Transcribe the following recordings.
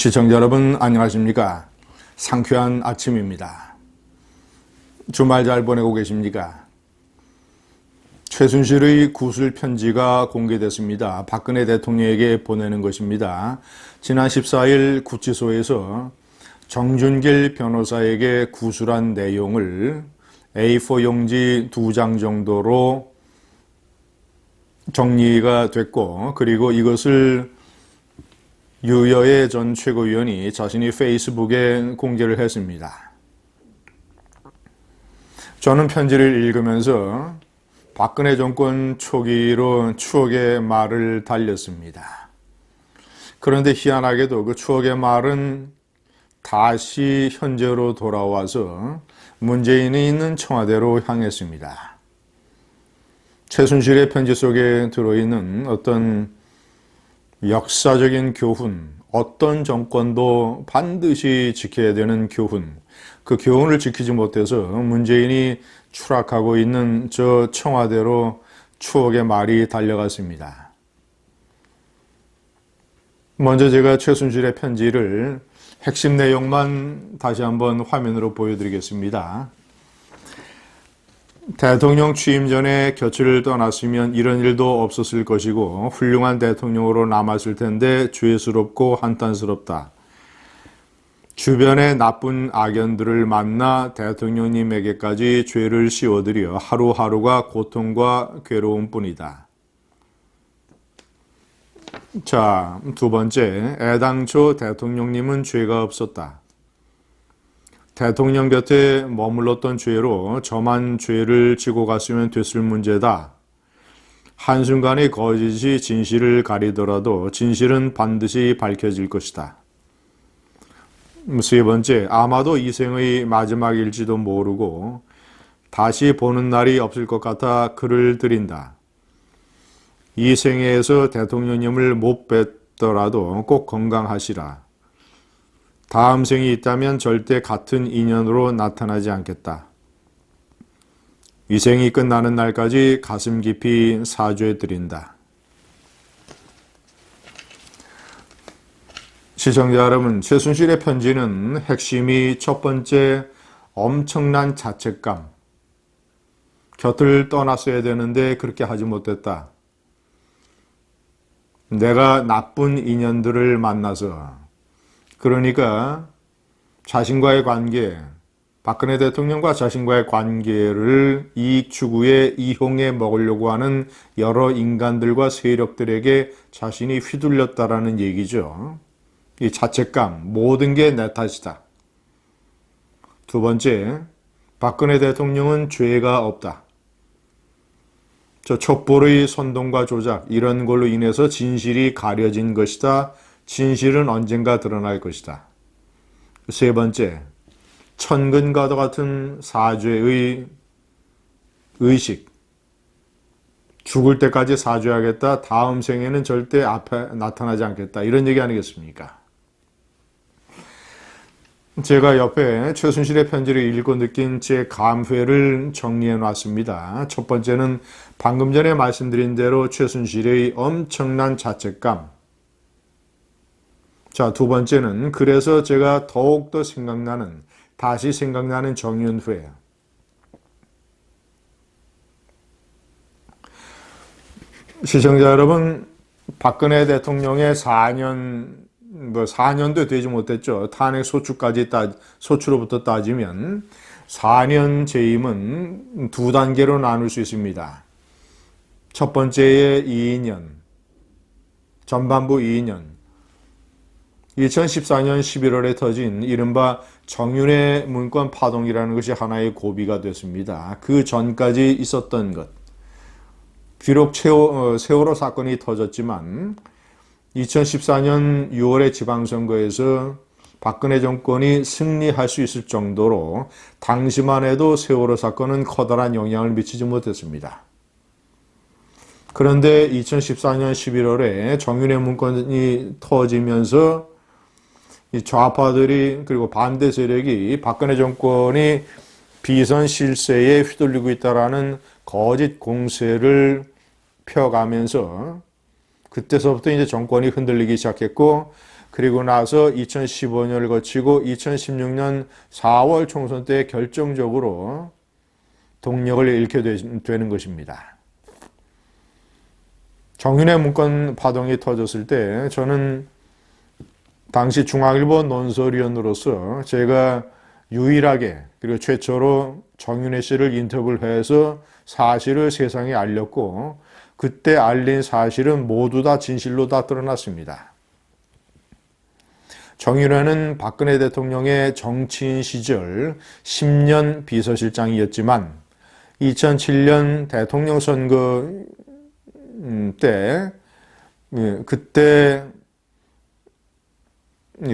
시청자 여러분 안녕하십니까? 상쾌한 아침입니다. 주말 잘 보내고 계십니까? 최순실의 구술 편지가 공개됐습니다. 박근혜 대통령에게 보내는 것입니다. 지난 14일 구치소에서 정준길 변호사에게 구술한 내용을 A4 용지 2장 정도로 정리가 됐고, 그리고 이것을 유여의 전 최고위원이 자신이 페이스북에 공개를 했습니다. 저는 편지를 읽으면서 박근혜 정권 초기로 추억의 말을 달렸습니다. 그런데 희한하게도 그 추억의 말은 다시 현재로 돌아와서 문재인이 있는 청와대로 향했습니다. 최순실의 편지 속에 들어있는 어떤 역사적인 교훈, 어떤 정권도 반드시 지켜야 되는 교훈, 그 교훈을 지키지 못해서 문재인이 추락하고 있는 저 청와대로 추억의 말이 달려갔습니다. 먼저 제가 최순실의 편지를 핵심 내용만 다시 한번 화면으로 보여드리겠습니다. 대통령 취임 전에 곁을 떠났으면 이런 일도 없었을 것이고 훌륭한 대통령으로 남았을 텐데 죄스럽고 한탄스럽다. 주변의 나쁜 악연들을 만나 대통령님에게까지 죄를 씌워드려 하루하루가 고통과 괴로움 뿐이다. 자, 두 번째, 애당초 대통령님은 죄가 없었다. 대통령 곁에 머물렀던 죄로 저만 죄를 지고 갔으면 됐을 문제다. 한순간의 거짓이 진실을 가리더라도 진실은 반드시 밝혀질 것이다. 세 번째, 아마도 이 생의 마지막일지도 모르고 다시 보는 날이 없을 것 같아 글을 드린다. 이 생애에서 대통령님을 못 뵙더라도 꼭 건강하시라. 다음 생이 있다면 절대 같은 인연으로 나타나지 않겠다. 이 생이 끝나는 날까지 가슴 깊이 사죄드린다. 시청자 여러분, 최순실의 편지는 핵심이 첫 번째, 엄청난 자책감. 곁을 떠났어야 되는데 그렇게 하지 못했다. 내가 나쁜 인연들을 만나서, 그러니까 자신과의 관계, 박근혜 대통령과 자신과의 관계를 이익 추구에 이용해 먹으려고 하는 여러 인간들과 세력들에게 자신이 휘둘렸다라는 얘기죠. 이 자책감, 모든 게 내 탓이다. 두 번째, 박근혜 대통령은 죄가 없다. 저 촛불의 선동과 조작, 이런 걸로 인해서 진실이 가려진 것이다. 진실은 언젠가 드러날 것이다. 세 번째, 천근과도 같은 사죄의 의식. 죽을 때까지 사죄하겠다. 다음 생에는 절대 앞에 나타나지 않겠다. 이런 얘기 아니겠습니까? 제가 옆에 최순실의 편지를 읽고 느낀 제 감회를 정리해 놨습니다. 첫 번째는 방금 전에 말씀드린 대로 최순실의 엄청난 자책감. 자, 두 번째는 그래서 제가 더욱더 다시 생각나는 정윤회. 시청자 여러분, 박근혜 대통령의 4년도 되지 못했죠. 탄핵 소추로부터 따지면 4년 재임은 두 단계로 나눌 수 있습니다. 첫 번째의 2년, 전반부 2년. 2014년 11월에 터진 이른바 정윤회 문건 파동이라는 것이 하나의 고비가 됐습니다. 그 전까지 있었던 것. 비록 세월호 사건이 터졌지만 2014년 6월의 지방선거에서 박근혜 정권이 승리할 수 있을 정도로 당시만 해도 세월호 사건은 커다란 영향을 미치지 못했습니다. 그런데 2014년 11월에 정윤회 문건이 터지면서 이 좌파들이 그리고 반대 세력이 박근혜 정권이 비선 실세에 휘둘리고 있다라는 거짓 공세를 펴가면서 그때서부터 이제 정권이 흔들리기 시작했고 그리고 나서 2015년을 거치고 2016년 4월 총선 때 결정적으로 동력을 잃게 되는 것입니다. 정윤회 문건 파동이 터졌을 때 저는 당시 중앙일보 논설위원으로서 제가 유일하게 그리고 최초로 정윤회 씨를 인터뷰를 해서 사실을 세상에 알렸고 그때 알린 사실은 모두 다 진실로 다 드러났습니다. 정윤회는 박근혜 대통령의 정치인 시절 10년 비서실장이었지만 2007년 대통령 선거 때 그때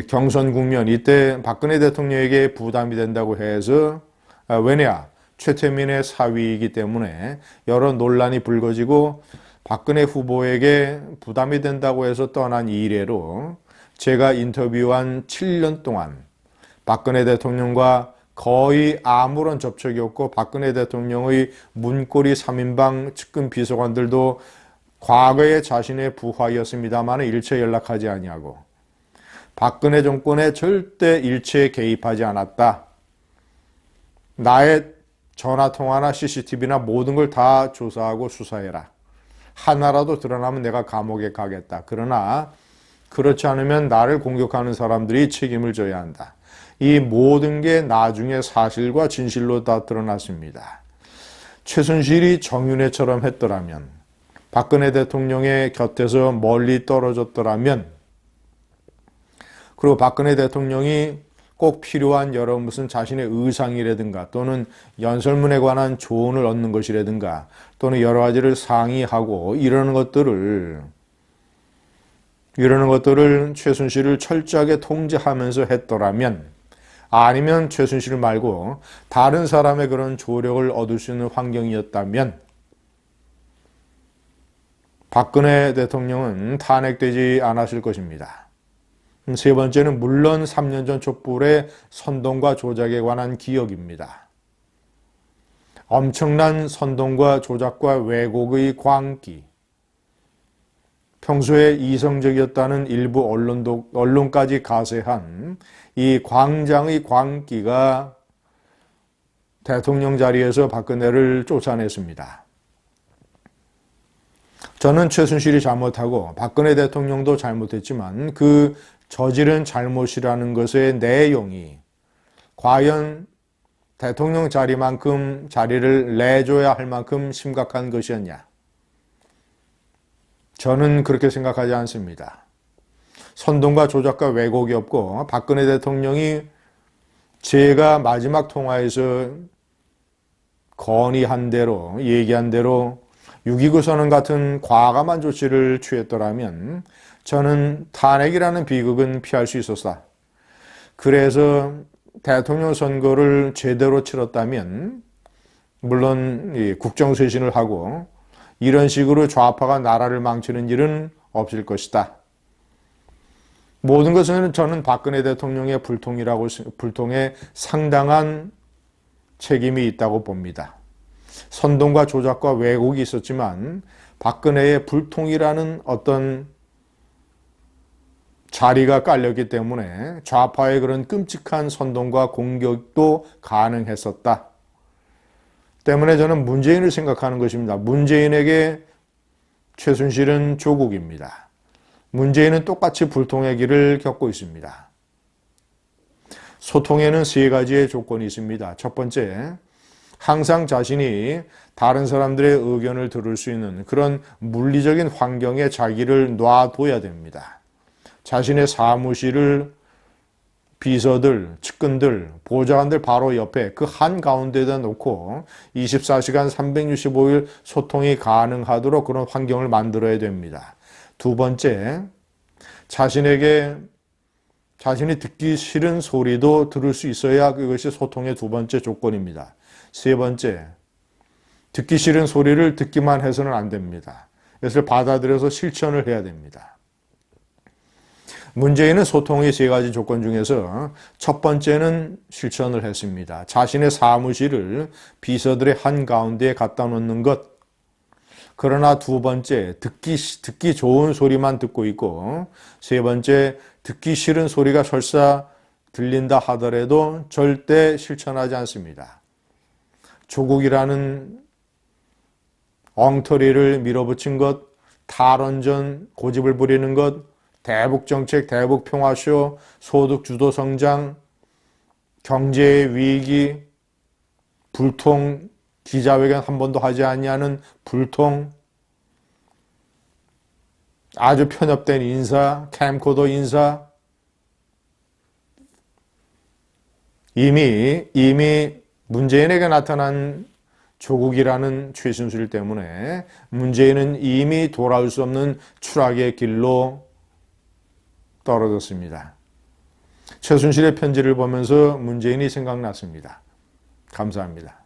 경선 국면 이때 박근혜 대통령에게 부담이 된다고 해서 왜냐 최태민의 사위이기 때문에 여러 논란이 불거지고 박근혜 후보에게 부담이 된다고 해서 떠난 이래로 제가 인터뷰한 7년 동안 박근혜 대통령과 거의 아무런 접촉이 없고 박근혜 대통령의 문고리 3인방 측근 비서관들도 과거에 자신의 부하였습니다만 일체 연락하지 아니하고 박근혜 정권에 절대 일체에 개입하지 않았다. 나의 전화통화나 CCTV나 모든 걸 다 조사하고 수사해라. 하나라도 드러나면 내가 감옥에 가겠다. 그러나 그렇지 않으면 나를 공격하는 사람들이 책임을 져야 한다. 이 모든 게 나중에 사실과 진실로 다 드러났습니다. 최순실이 정윤회처럼 했더라면 박근혜 대통령의 곁에서 멀리 떨어졌더라면 그리고 박근혜 대통령이 꼭 필요한 여러 무슨 자신의 의상이라든가 또는 연설문에 관한 조언을 얻는 것이라든가 또는 여러 가지를 상의하고 이러는 것들을 최순실을 철저하게 통제하면서 했더라면 아니면 최순실 말고 다른 사람의 그런 조력을 얻을 수 있는 환경이었다면 박근혜 대통령은 탄핵되지 않았을 것입니다. 세 번째는 물론 3년 전 촛불의 선동과 조작에 관한 기억입니다. 엄청난 선동과 조작과 왜곡의 광기, 평소에 이성적이었다는 일부 언론까지 가세한 이 광장의 광기가 대통령 자리에서 박근혜를 쫓아냈습니다. 저는 최순실이 잘못하고 박근혜 대통령도 잘못했지만 그 저지른 잘못이라는 것의 내용이 과연 대통령 자리만큼 자리를 내줘야 할 만큼 심각한 것이었냐? 저는 그렇게 생각하지 않습니다. 선동과 조작과 왜곡이 없고 박근혜 대통령이 제가 마지막 통화에서 건의한 대로 얘기한 대로 6.29 선언 같은 과감한 조치를 취했더라면 저는 탄핵이라는 비극은 피할 수 있었다. 그래서 대통령 선거를 제대로 치렀다면 물론 국정쇄신을 하고 이런 식으로 좌파가 나라를 망치는 일은 없을 것이다. 모든 것은 저는 박근혜 대통령의 불통에 상당한 책임이 있다고 봅니다. 선동과 조작과 왜곡이 있었지만 박근혜의 불통이라는 어떤 자리가 깔렸기 때문에 좌파의 그런 끔찍한 선동과 공격도 가능했었다. 때문에 저는 문재인을 생각하는 것입니다. 문재인에게 최순실은 조국입니다. 문재인은 똑같이 불통의 길을 겪고 있습니다. 소통에는 세 가지의 조건이 있습니다. 첫 번째, 항상 자신이 다른 사람들의 의견을 들을 수 있는 그런 물리적인 환경에 자기를 놔둬야 됩니다. 자신의 사무실을 비서들, 측근들, 보좌관들 바로 옆에 그 한가운데다 놓고 24시간 365일 소통이 가능하도록 그런 환경을 만들어야 됩니다. 두 번째, 자신이 듣기 싫은 소리도 들을 수 있어야 그것이 소통의 두 번째 조건입니다. 세 번째, 듣기 싫은 소리를 듣기만 해서는 안 됩니다. 그것을 받아들여서 실천을 해야 됩니다. 문재인은 소통의 세 가지 조건 중에서 첫 번째는 실천을 했습니다. 자신의 사무실을 비서들의 한가운데에 갖다 놓는 것. 그러나 두 번째, 듣기 좋은 소리만 듣고 있고 세 번째, 듣기 싫은 소리가 설사 들린다 하더라도 절대 실천하지 않습니다. 조국이라는 엉터리를 밀어붙인 것, 탈원전 고집을 부리는 것, 대북정책, 대북평화쇼, 소득 주도 성장, 경제의 위기, 불통, 기자회견 한 번도 하지 아니하는 불통, 아주 편협된 인사, 캠코더 인사, 이미 문재인에게 나타난 조국이라는 최신술 때문에 문재인은 이미 돌아올 수 없는 추락의 길로 떨어졌습니다. 최순실의 편지를 보면서 문재인이 생각났습니다. 감사합니다.